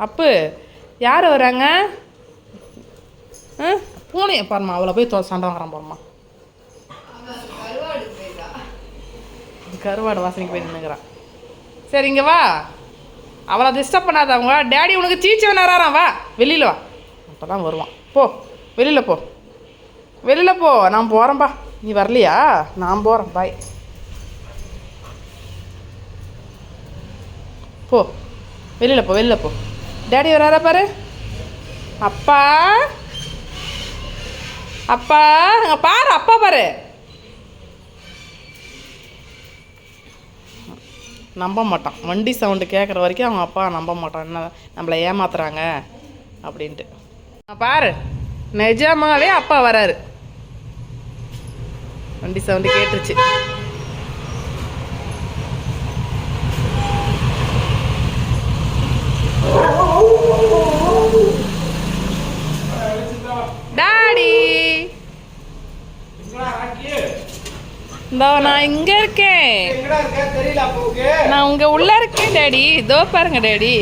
அப்பு யார் வராங்க? பூனையை பாருமா, அவளை போய் சண்டை வாங்குறான் பாருமா. கருவாடு வாசனைக்கு போய் நின்றுக்கிறான். சரி இங்கே வா, அவளை டிஸ்டர்ப் பண்ணாத. அவங்க டேடி உனக்கு சீச்சி வேணாராம். வா வெளியில் வா, அப்போ தான் வருவான். போ வெளியில் போ, வெளியில் போ. நான் போகிறேன்ப்பா. நீ வரலையா? நான் போகிறேன். பாய். போ வெளியில் போ, வெளியில் போ. டேடி வராரா பாரு. அப்பா அப்பா அங்கே பாரு, அப்பா பாரு. நம்ப மாட்டான். வண்டி சவுண்டு கேட்குற வரைக்கும் அவங்க அப்பா நம்ப மாட்டான். என்ன நம்மளை ஏமாத்துறாங்க அப்படின்ட்டு. பாரு, நிஜமாவே அப்பா வராரு. வண்டி சவுண்டு கேட்டுருச்சு. டாடி நான் இங்க இருக்கேன். நான் உங்க உள்ள இருக்கேன் டாடி. இதோ பாருங்க டாடி.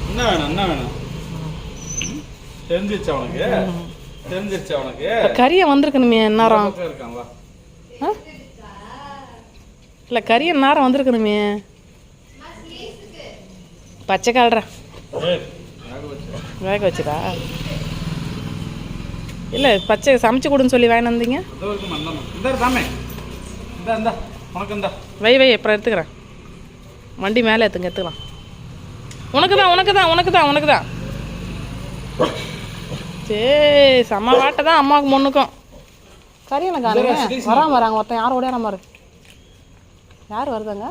என்ன வேணும், என்ன வேணும்? தெரிஞ்சிருச்சா உனக்கு? தெரிஞ்சிருச்சா உனக்கு? கறியை வந்திருக்கணுமே நேரம். இல்லை கறியை நேரம் வந்திருக்கணுமே. பச்சை கால்றா வேக வச்சுடா. இல்லை பச்சை சமைச்சு கொடுன்னு சொல்லி வாங்கிட்டு வந்தீங்க. வை வை அப்புறம் எடுத்துக்கிறேன். வண்டி மேலே எடுத்துங்க, எடுத்துக்கலாம். உனக்கு தான் உனக்கு தான் உனக்கு தான் உனக்கு தான். சரி செம்ம வாட்டை தான் அம்மாவுக்கு முன்னுக்கும். சரி எனக்கு வராம வராங்க. ஒருத்தன் யாரும் ஓடியார மாதிரி. யார் வருதாங்க?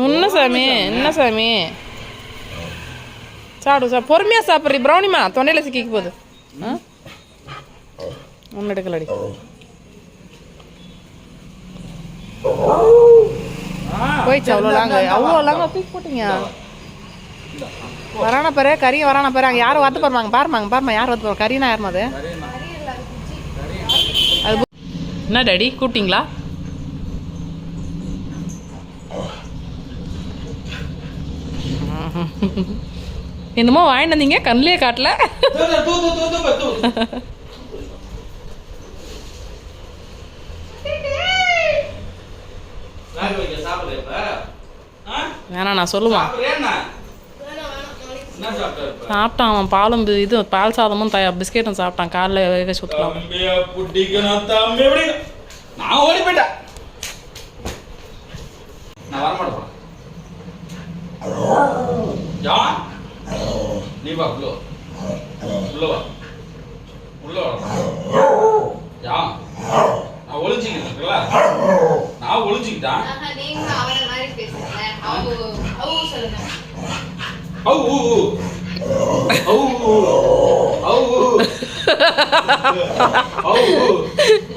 என்ன சாமி, என்ன சாமி? சாப்பிடு சார், பொறுமையாக சாப்பிட்றீ. ப்ரௌனிமா தொண்டையில் சிக்கிக்க போகுது. ஒன்று எடுக்கலடி. போயிடுச்சு அவ்வளோலாங்க, அவ்வளோலாங்க தூக்கி போட்டீங்க. வரான பாரு, கறி வரான பாரு. அங்கே யாரும் வந்து பாருமாங்க, பாருமாங்க பாருமா யார் வந்து பாரு. கறினா யாருமா அது? அது என்ன டாடி கூப்பிட்டீங்களா? என்னமோ வாங்கிட்டு வந்தீங்க, கண்ணிலே காட்டல. வேணா நான் சொல்லுவான். சாப்பிட்டான் அவன். பாலும் இது பால் சாதமும் பிஸ்கெட்டும் சாப்பிட்டான். காலைல வேக சுத்தலாம். நான் ஓடி போயிட்டேன். நான் வரமாட்டேன். நீ வா உள்ள, உள்ள வா, உள்ள வா. நான் ஒளிஞ்சிக்கிட்டா, நான் ஒளிஞ்சிக்கிட்டான்.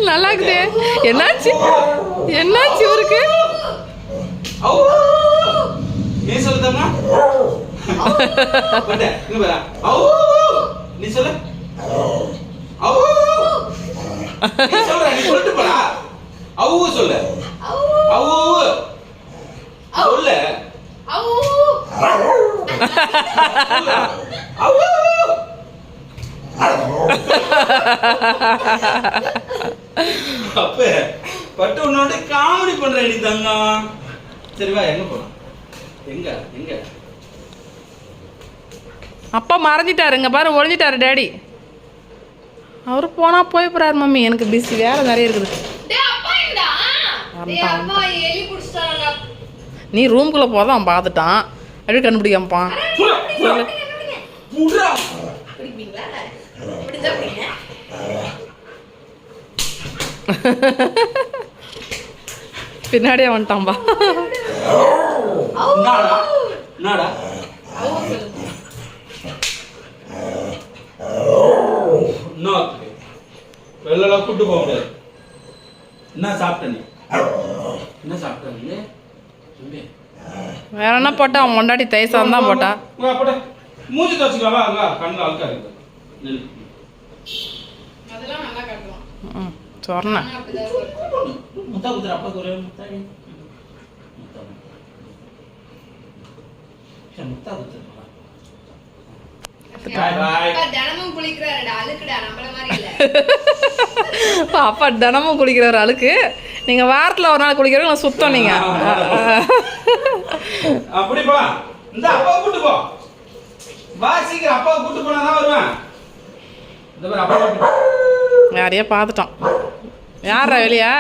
நல்லா இருக்குது. என்னாச்சு என்னாச்சு இவருக்கு? நீ சொல்லுதம்மா. நீ சொல்லு. நீ சொல்லிட்டு போடா. அவு சொல்லு. அவு சொல்லு. அப்ப பட்டு உன்னோட காமெடி பண்ற நீ தங்கம். சரி வா, எங்க போலாம்? எங்க எங்க அப்பா மறைஞ்சிட்டாருங்க பாரு, ஒழிஞ்சிட்டாரு டேடி. அவரு போனா போய் போறாரு மம்மி. எனக்கு பிஸி வேலை நிறைய இருக்குது. நீ ரூம்குள்ள போதான் பார்த்துட்டான். அப்படி கண்டுபிடிக்காமப்பான். பின்னாடியே வந்துட்டான்பா. வெள்ளலாம் கூட்டு போக முடியாது. என்ன சாப்பிட்ட நீ? என்ன சாப்பிட்ட நீ? வேற என்ன போட்டா? அவன் முன்னாடி தைசான் தான் போட்டா. மூஞ்சி துவச்சிக்கலாம். கண்ணில் அழுக்கா இருக்குது. அதெல்லாம் நல்லா காட்டுவான். ம் சொன்னேன். ஆனா அப்படிதான் இருக்கும். முத்தா குத்துற அப்பாவுக்கு ஒரு முத்தா முத்தா குத்துறா. அப்பா தினமும் குளிக்கிறாருடா, அழுக்குடா, நம்மள மாதிரி இல்ல. அப்பா தினமும் குளிக்கிற ஒரு ஆளுக்கு நீங்கள் வாரத்தில் ஒரு நாள் குளிக்கிறவங்க நான் சுத்தம் நீங்கள். அப்படி போ. இந்த அப்பாவை கூட்டு போ. வா சீக்கிரம் அப்பாவை கூட்டு போனா தான் வருவேன். இந்த மாதிரி அப்பா யாரையோ பார்த்துட்டோம். யாரா வெளியா?